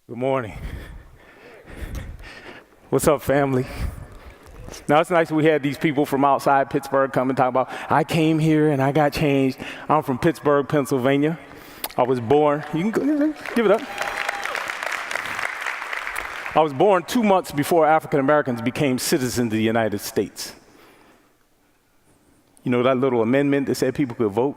Good morning. What's up, family? Now, it's nice we had these people from outside Pittsburgh come and talk about, I came here and I got changed. I'm from Pittsburgh, Pennsylvania. I was born, you can give it up. I was born 2 months before African Americans became citizens of the United States. You know that little amendment that said people could vote?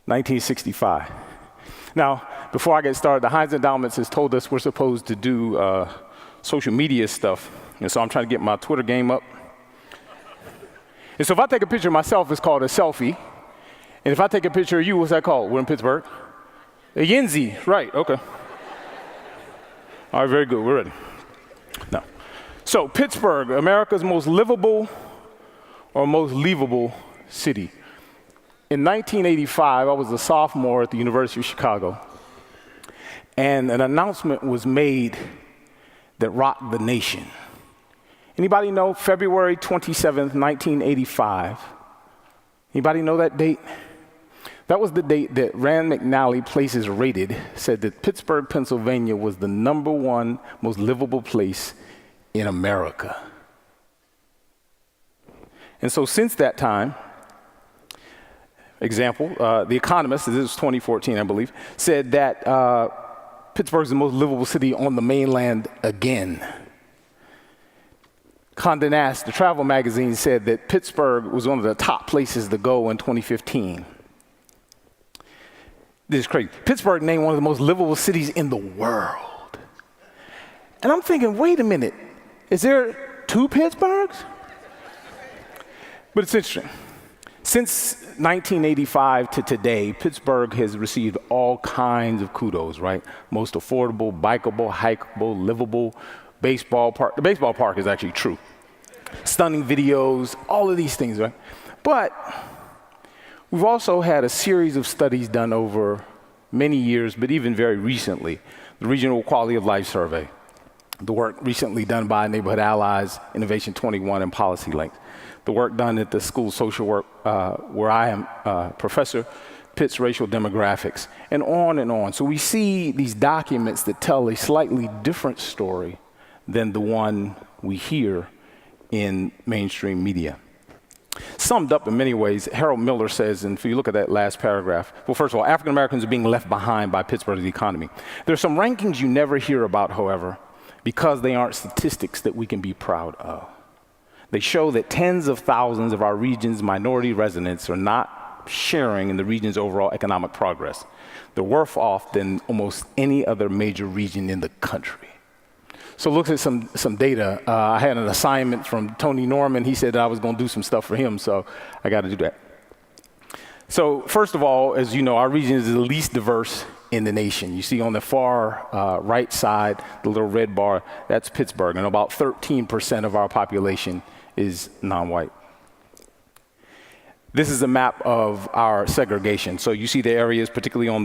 1965. Now, before I get started, the Heinz Endowments has told us we're supposed to do social media stuff. And so I'm trying to get my Twitter game up. And so if I take a picture of myself, it's called a selfie. And if I take a picture of you, what's that called? We're in Pittsburgh. A Yinzi, right, okay. All right, very good, we're ready. Now, so Pittsburgh, America's most livable or most leavable city. In 1985, I was a sophomore at the University of Chicago, and an announcement was made that rocked the nation. Anybody know February 27th, 1985? Anybody know that date? That was the date that Rand McNally Places Rated said that Pittsburgh, Pennsylvania was the #1 most livable place in America. And so since that time, example, the Economist, this is 2014, I believe, said that Pittsburgh is the most livable city on the mainland again. Condé Nast, the travel magazine, said that Pittsburgh was one of the top places to go in 2015. This is crazy. Pittsburgh named one of the most livable cities in the world. And I'm thinking, wait a minute, is there 2 Pittsburghs? But it's interesting. Since 1985 to today, Pittsburgh has received all kinds of kudos, right? Most affordable, bikeable, hikeable, livable baseball park. The baseball park is actually true. Stunning videos, all of these things, right? But we've also had a series of studies done over many years, but even very recently. The Regional Quality of Life Survey, the work recently done by Neighborhood Allies, Innovation 21, and Policy Links. The work done at the School of Social Work, where I am professor, Pitt's Racial Demographics, and on and on. So we see these documents that tell a slightly different story than the one we hear in mainstream media. Summed up in many ways, Harold Miller says, and if you look at that last paragraph, well, first of all, African Americans are being left behind by Pittsburgh's economy. There's some rankings you never hear about, however, because they aren't statistics that we can be proud of. They show that tens of thousands of our region's minority residents are not sharing in the region's overall economic progress. They're worse off than almost any other major region in the country. So look at some data. I had an assignment from Tony Norman. He said I was going to do some stuff for him, so I got to do that. So first of all, as you know, our region is the least diverse in the nation. You see on the far right side, the little red bar, that's Pittsburgh, and about 13% of our population is non-white. This is a map of our segregation. So you see the areas, particularly on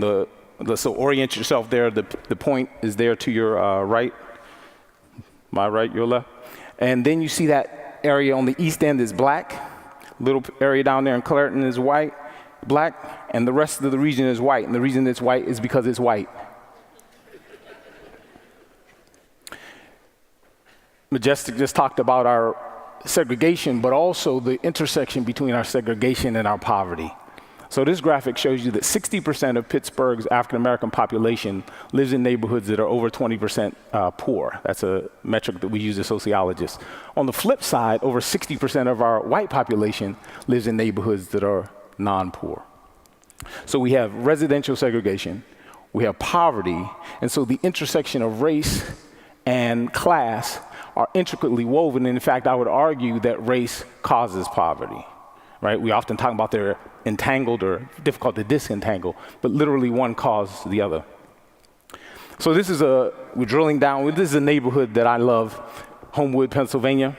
so orient yourself there. The point is there to your right. My right, your left. And then you see that area on the east end is black. Little area down there in Clarendon is white, black, and the rest of the region is white. And the reason it's white is because it's white. Majestic just talked about our segregation, but also the intersection between our segregation and our poverty. So this graphic shows you that 60% of Pittsburgh's African-American population lives in neighborhoods that are over 20% poor. That's a metric that we use as sociologists. On the flip side, over 60% of our white population lives in neighborhoods that are non-poor. So we have residential segregation, we have poverty, and so the intersection of race and class are intricately woven. And in fact, I would argue that race causes poverty, right? We often talk about they're entangled or difficult to disentangle, but literally one causes the other. So we're drilling down. This is a neighborhood that I love, Homewood, Pennsylvania.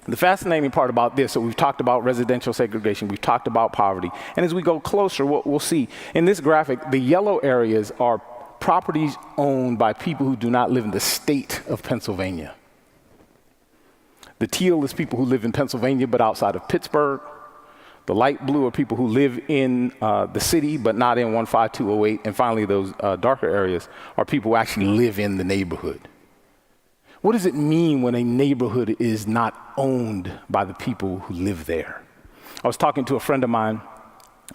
The fascinating part about this, so we've talked about residential segregation, we've talked about poverty, and as we go closer, we'll see. In this graphic, the yellow areas are properties owned by people who do not live in the state of Pennsylvania. The teal is people who live in Pennsylvania but outside of Pittsburgh. The light blue are people who live in the city, but not in 15208. And finally, those darker areas are people who actually live in the neighborhood. What does it mean when a neighborhood is not owned by the people who live there? I was talking to a friend of mine,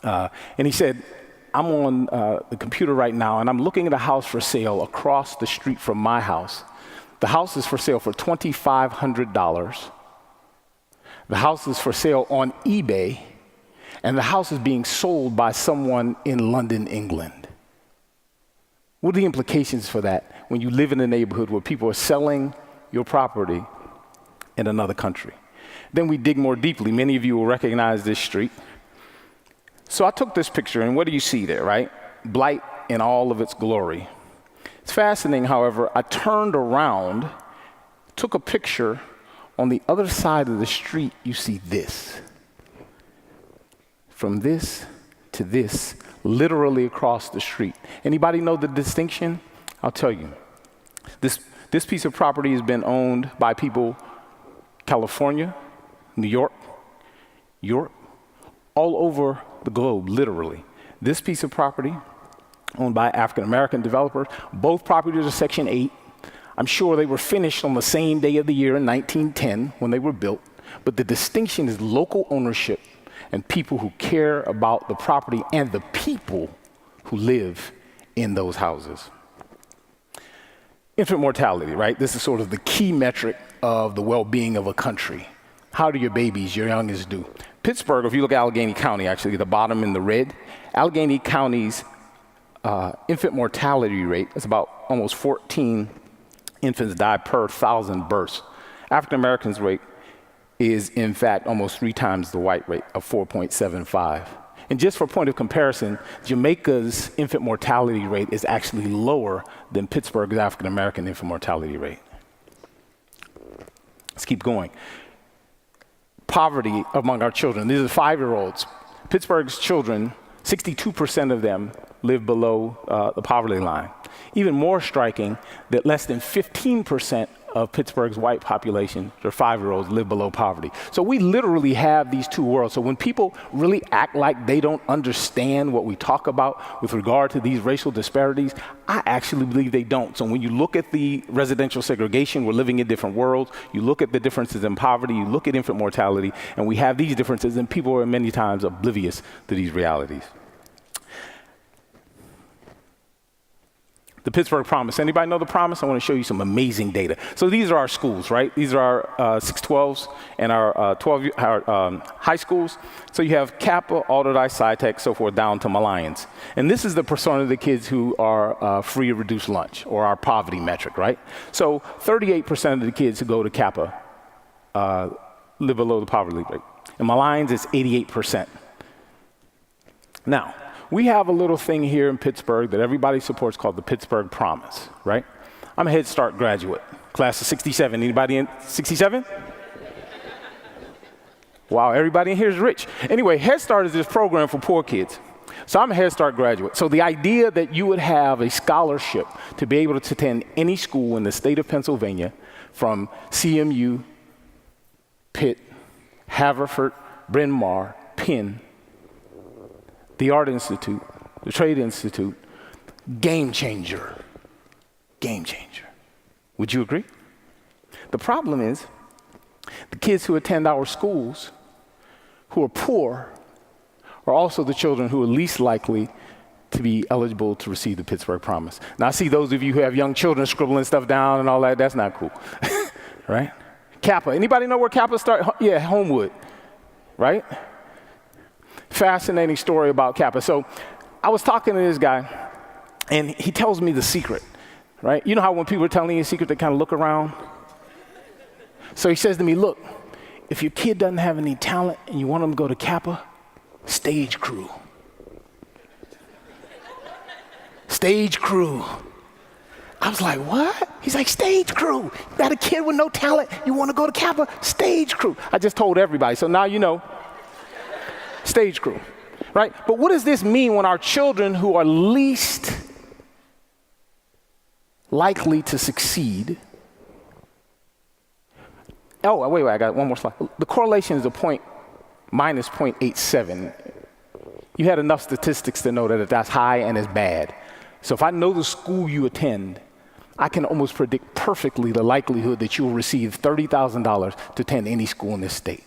and he said, I'm on the computer right now, and I'm looking at a house for sale across the street from my house. The house is for sale for $2,500. The house is for sale on eBay, and the house is being sold by someone in London, England. What are the implications for that when you live in a neighborhood where people are selling your property in another country? Then we dig more deeply. Many of you will recognize this street. So I took this picture, and what do you see there, right? Blight in all of its glory. It's fascinating, however, I turned around, took a picture. On the other side of the street, you see this. From this to this, literally across the street. Anybody know the distinction? I'll tell you. This piece of property has been owned by people, California, New York, Europe, all over the globe, literally. This piece of property, owned by African-American developers. Both properties are Section 8. I'm sure they were finished on the same day of the year in 1910 when they were built. But the distinction is local ownership and people who care about the property and the people who live in those houses. Infant mortality, right? This is sort of the key metric of the well-being of a country. How do your babies, your youngest, do? Pittsburgh, if you look at Allegheny County, actually, at the bottom in the red, Allegheny County's infant mortality rate is about almost 14 infants die per 1,000 births. African Americans' rate is, in fact, almost 3 times the white rate of 4.75. And just for point of comparison, Jamaica's infant mortality rate is actually lower than Pittsburgh's African American infant mortality rate. Let's keep going. Poverty among our children. These are 5-year-olds. Pittsburgh's children, 62% of them live below the poverty line. Even more striking that less than 15% of Pittsburgh's white population, their 5-year-olds, live below poverty. So we literally have these two worlds. So when people really act like they don't understand what we talk about with regard to these racial disparities, I actually believe they don't. So when you look at the residential segregation, we're living in different worlds. You look at the differences in poverty, you look at infant mortality, and we have these differences, and people are many times oblivious to these realities. The Pittsburgh Promise. Anybody know the Promise? I want to show you some amazing data. So these are our schools, right? These are our 612s and our high schools. So you have Kappa, Alderdice, SciTech, so forth, down to Malliance. And this is the persona of the kids who are free or reduced lunch, or our poverty metric, right? So 38% of the kids who go to Kappa live below the poverty rate. In Malliance, it's 88%. Now, we have a little thing here in Pittsburgh that everybody supports called the Pittsburgh Promise, right? I'm a Head Start graduate, class of 67. Anybody in 67? Wow, everybody in here is rich. Anyway, Head Start is this program for poor kids. So I'm a Head Start graduate. So the idea that you would have a scholarship to be able to attend any school in the state of Pennsylvania, from CMU, Pitt, Haverford, Bryn Mawr, Penn, the Art Institute, the Trade Institute, game changer. Game changer. Would you agree? The problem is the kids who attend our schools who are poor are also the children who are least likely to be eligible to receive the Pittsburgh Promise. Now, I see those of you who have young children scribbling stuff down and all that. That's not cool, right? Kappa. Anybody know where Kappa started? Yeah, Homewood, right? Fascinating story about Kappa. So I was talking to this guy, and he tells me the secret, right? You know how when people are telling you a secret, they kind of look around? So he says to me, look, if your kid doesn't have any talent and you want them to go to Kappa, stage crew. Stage crew. I was like, what? He's like, stage crew. You got a kid with no talent, you want to go to Kappa? Stage crew. I just told everybody, so now you know. Stage crew, right? But what does this mean when our children who are least likely to succeed? Oh, wait, I got one more slide. The correlation is a point minus 0.87. You had enough statistics to know that that's high and it's bad. So if I know the school you attend, I can almost predict perfectly the likelihood that you'll receive $30,000 to attend any school in this state.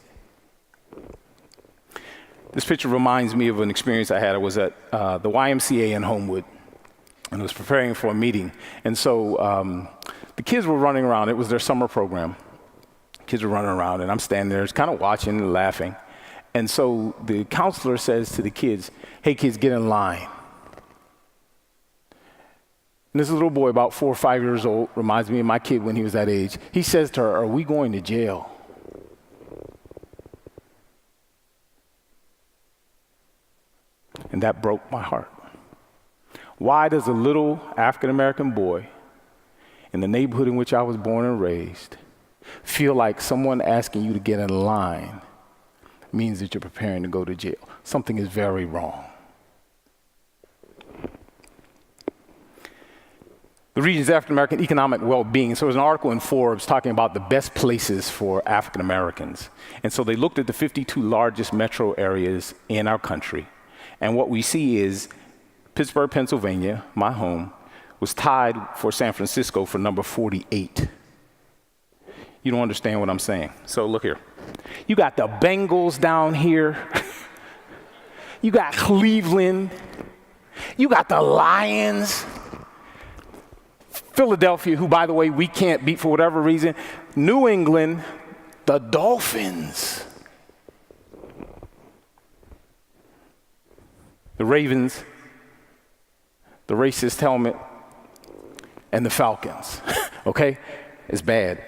This picture reminds me of an experience I had. I was at the YMCA in Homewood, and I was preparing for a meeting. And so the kids were running around. It was their summer program. Kids were running around, and I'm standing there, just kind of watching and laughing. And so the counselor says to the kids, "Hey, kids, get in line." And this little boy, about 4 or 5 years old, reminds me of my kid when he was that age. He says to her, "Are we going to jail?" And that broke my heart. Why does a little African-American boy in the neighborhood in which I was born and raised feel like someone asking you to get in line means that you're preparing to go to jail? Something is very wrong. The region's African-American economic well-being. So there's an article in Forbes talking about the best places for African-Americans. And so they looked at the 52 largest metro areas in our country. And what we see is Pittsburgh, Pennsylvania, my home, was tied for San Francisco for number 48. You don't understand what I'm saying. So look here. You got the Bengals down here. You got Cleveland. You got the Lions. Philadelphia, who, by the way, we can't beat for whatever reason. New England, the Dolphins. The Ravens, the racist helmet, and the Falcons. Okay? It's bad.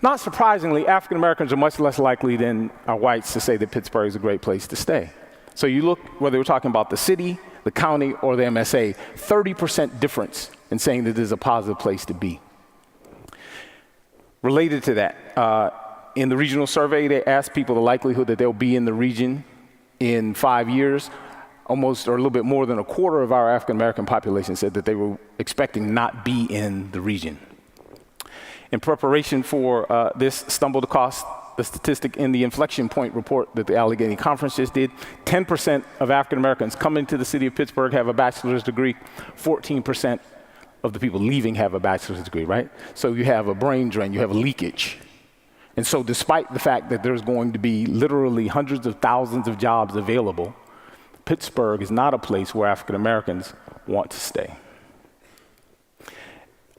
Not surprisingly, African Americans are much less likely than our whites to say that Pittsburgh is a great place to stay. So you look, whether we're talking about the city, the county, or the MSA, 30% difference in saying that this is a positive place to be. Related to that, in the regional survey, they asked people the likelihood that they'll be in the region in 5 years. Almost, or a little bit more than a quarter of our African American population said that they were expecting not be in the region. In preparation for this, stumbled across the statistic in the inflection point report that the Allegheny Conference just did. 10% of African Americans coming to the city of Pittsburgh have a bachelor's degree. 14% of the people leaving have a bachelor's degree, right? So you have a brain drain, you have a leakage. And so despite the fact that there's going to be literally hundreds of thousands of jobs available, Pittsburgh is not a place where African Americans want to stay.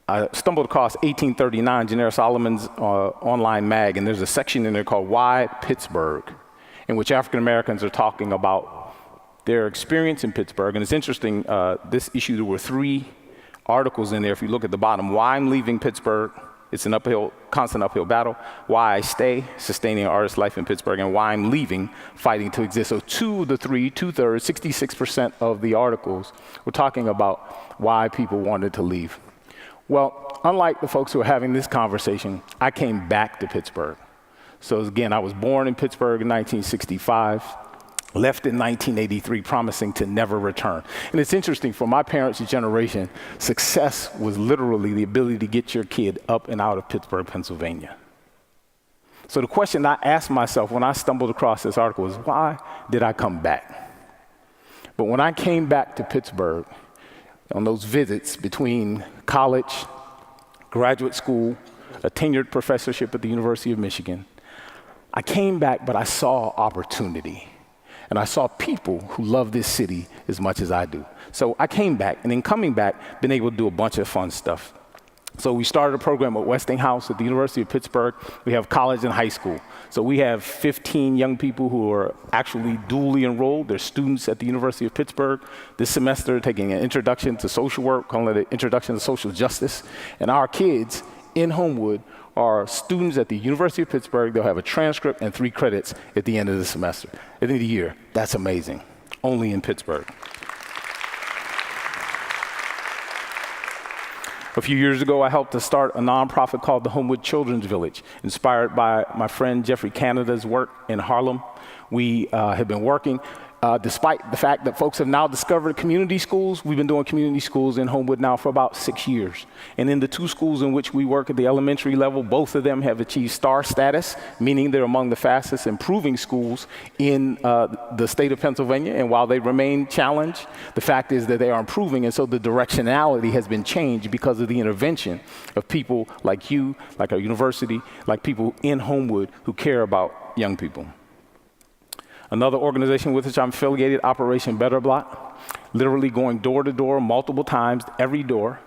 I stumbled across 1839, Janera Solomon's online mag, and there's a section in there called Why Pittsburgh, in which African Americans are talking about their experience in Pittsburgh. And it's interesting, this issue, there were 3 articles in there. If you look at the bottom, Why I'm Leaving Pittsburgh, it's an constant uphill battle. Why I Stay, Sustaining an Artist's Life in Pittsburgh, and Why I'm Leaving, Fighting to Exist. So 2 of the 3, 2/3, 66% of the articles were talking about why people wanted to leave. Well, unlike the folks who are having this conversation, I came back to Pittsburgh. So again, I was born in Pittsburgh in 1965, left in 1983, promising to never return. And it's interesting, for my parents' generation, success was literally the ability to get your kid up and out of Pittsburgh, Pennsylvania. So the question I asked myself when I stumbled across this article was, why did I come back? But when I came back to Pittsburgh, on those visits between college, graduate school, a tenured professorship at the University of Michigan, I came back, but I saw opportunity. And I saw people who love this city as much as I do. So I came back, and in coming back, been able to do a bunch of fun stuff. So we started a program at Westinghouse at the University of Pittsburgh. We have college and high school. So we have 15 young people who are actually dually enrolled. They're students at the University of Pittsburgh. This semester, taking an introduction to social work, calling it an introduction to social justice. And our kids in Homewood are students at the University of Pittsburgh. They'll have a transcript and 3 credits at the end of the semester, at the end of the year. That's amazing. Only in Pittsburgh. A few years ago, I helped to start a nonprofit called the Homewood Children's Village, inspired by my friend Jeffrey Canada's work in Harlem. We have been working Despite the fact that folks have now discovered community schools, we've been doing community schools in Homewood now for about 6 years. And in the 2 schools in which we work at the elementary level, both of them have achieved star status, meaning they're among the fastest improving schools in the state of Pennsylvania. And while they remain challenged, the fact is that they are improving. And so the directionality has been changed because of the intervention of people like you, like our university, like people in Homewood who care about young people. Another organization with which I'm affiliated, Operation Better Blight, literally going door to door multiple times, every door,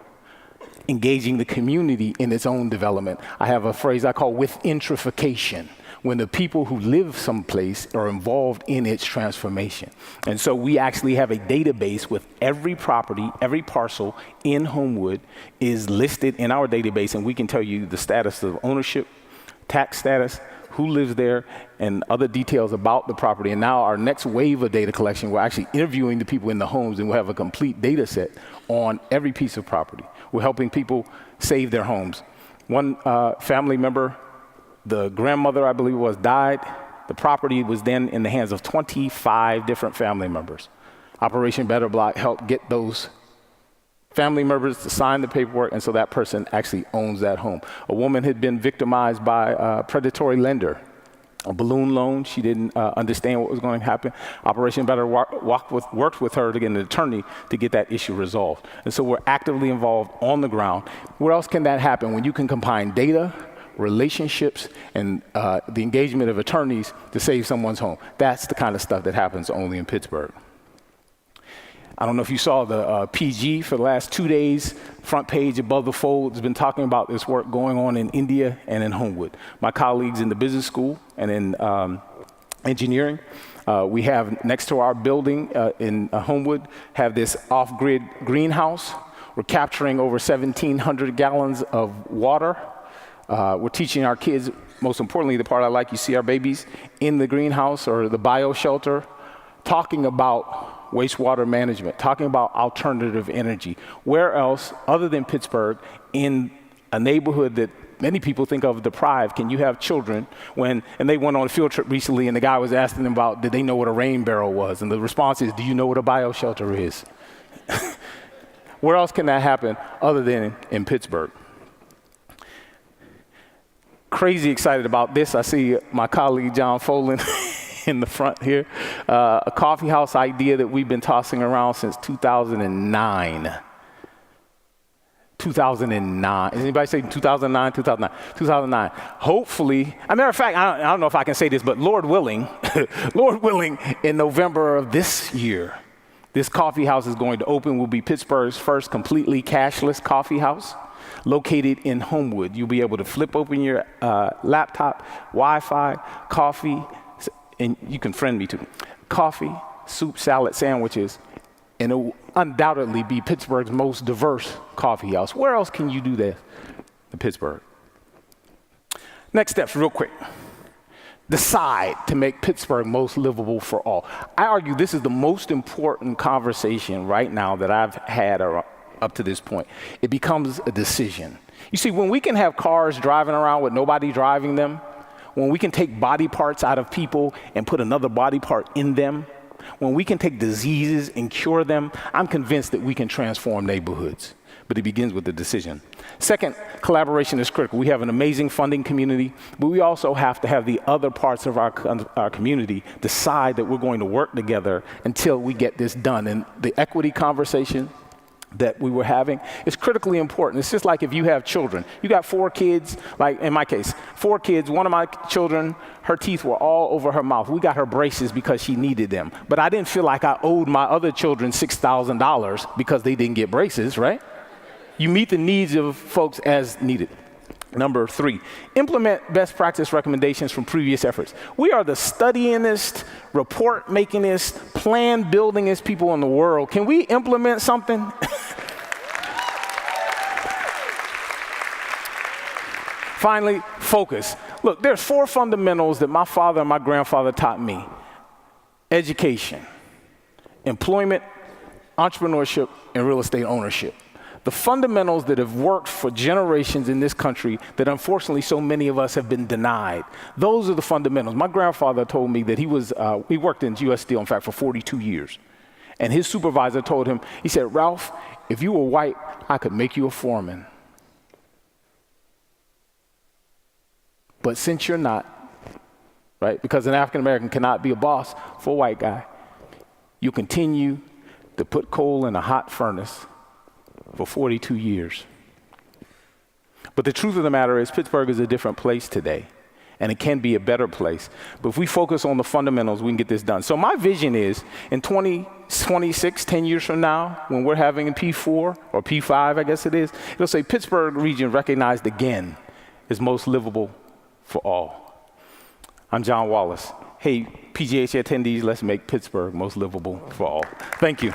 engaging the community in its own development. I have a phrase I call withintrification, when the people who live someplace are involved in its transformation. And so we actually have a database with every property, every parcel in Homewood is listed in our database, and we can tell you the status of ownership, tax status, who lives there, and other details about the property. And now our next wave of data collection, we're actually interviewing the people in the homes, and we'll have a complete data set on every piece of property. We're helping people save their homes. One family member, the grandmother, I believe it was, died. The property was then in the hands of 25 different family members. Operation Better Blight helped get those family members to sign the paperwork, and so that person actually owns that home. A woman had been victimized by a predatory lender, a balloon loan. She didn't understand what was going to happen. Operation Better worked with her to get an attorney to get that issue resolved. And so we're actively involved on the ground. Where else can that happen? When you can combine data, relationships, and the engagement of attorneys to save someone's home. That's the kind of stuff that happens only in Pittsburgh. I don't know if you saw the PG for the last 2 days, front page above the fold has been talking about this work going on in India and in Homewood. My colleagues in the business school and in engineering, we have next to our building in Homewood, have this Offgrid Greenhouse. We're capturing over 1,700 gallons of water. We're teaching our kids, most importantly, the part I like, you see our babies in the greenhouse or the bio shelter, talking about wastewater management, talking about alternative energy. Where else, other than Pittsburgh, in a neighborhood that many people think of deprived, can you have children and they went on a field trip recently, and the guy was asking them about, did they know what a rain barrel was? And the response is, do you know what a bioshelter is? Where else can that happen other than in Pittsburgh? Crazy excited about this. I see my colleague, John Folan, in the front here. A coffee house idea that we've been tossing around since 2009. 2009. Is anybody saying 2009? 2009. 2009. Hopefully, as a matter of fact, I don't know if I can say this, but Lord willing, Lord willing, in November of this year, this coffee house is going to open. Will be Pittsburgh's first completely cashless coffee house, located in Homewood. You'll be able to flip open your laptop, Wi-Fi, coffee, and you can friend me too. Coffee, soup, salad, sandwiches, and it will undoubtedly be Pittsburgh's most diverse coffee house. Where else can you do that in Pittsburgh? Next steps, real quick. Decide to make Pittsburgh most livable for all. I argue this is the most important conversation right now that I've had up to this point. It becomes a decision. You see, when we can have cars driving around with nobody driving them, when we can take body parts out of people and put another body part in them, when we can take diseases and cure them, I'm convinced that we can transform neighborhoods. But it begins with the decision. Second, collaboration is critical. We have an amazing funding community, but we also have to have the other parts of our community decide that we're going to work together until we get this done. And the equity conversation that we were having is critically important. It's just like if you have children. You got 4 kids, like in my case, 4 kids. One of my children, her teeth were all over her mouth. We got her braces because she needed them. But I didn't feel like I owed my other children $6,000 because they didn't get braces, right? You meet the needs of folks as needed. Number 3, implement best practice recommendations from previous efforts. We are the studyingest, report makingest, plan buildingest people in the world. Can we implement something? Finally, focus. Look, there's 4 fundamentals that my father and my grandfather taught me. Education, employment, entrepreneurship, and real estate ownership. The fundamentals that have worked for generations in this country that unfortunately so many of us have been denied. Those are the fundamentals. My grandfather told me that he worked in U.S. Steel, in fact, for 42 years. And his supervisor told him, he said, "Ralph, if you were white, I could make you a foreman. But since you're not," right, because an African American cannot be a boss for a white guy, "you continue to put coal in a hot furnace for 42 years. But the truth of the matter is Pittsburgh is a different place today, and it can be a better place. But if we focus on the fundamentals, we can get this done. So my vision is in 2026, 10 years from now, when we're having a P4 or P5, I guess it is, it'll say Pittsburgh region recognized again as most livable for all. I'm John Wallace. Hey, PGH attendees, let's make Pittsburgh most livable for all. Thank you.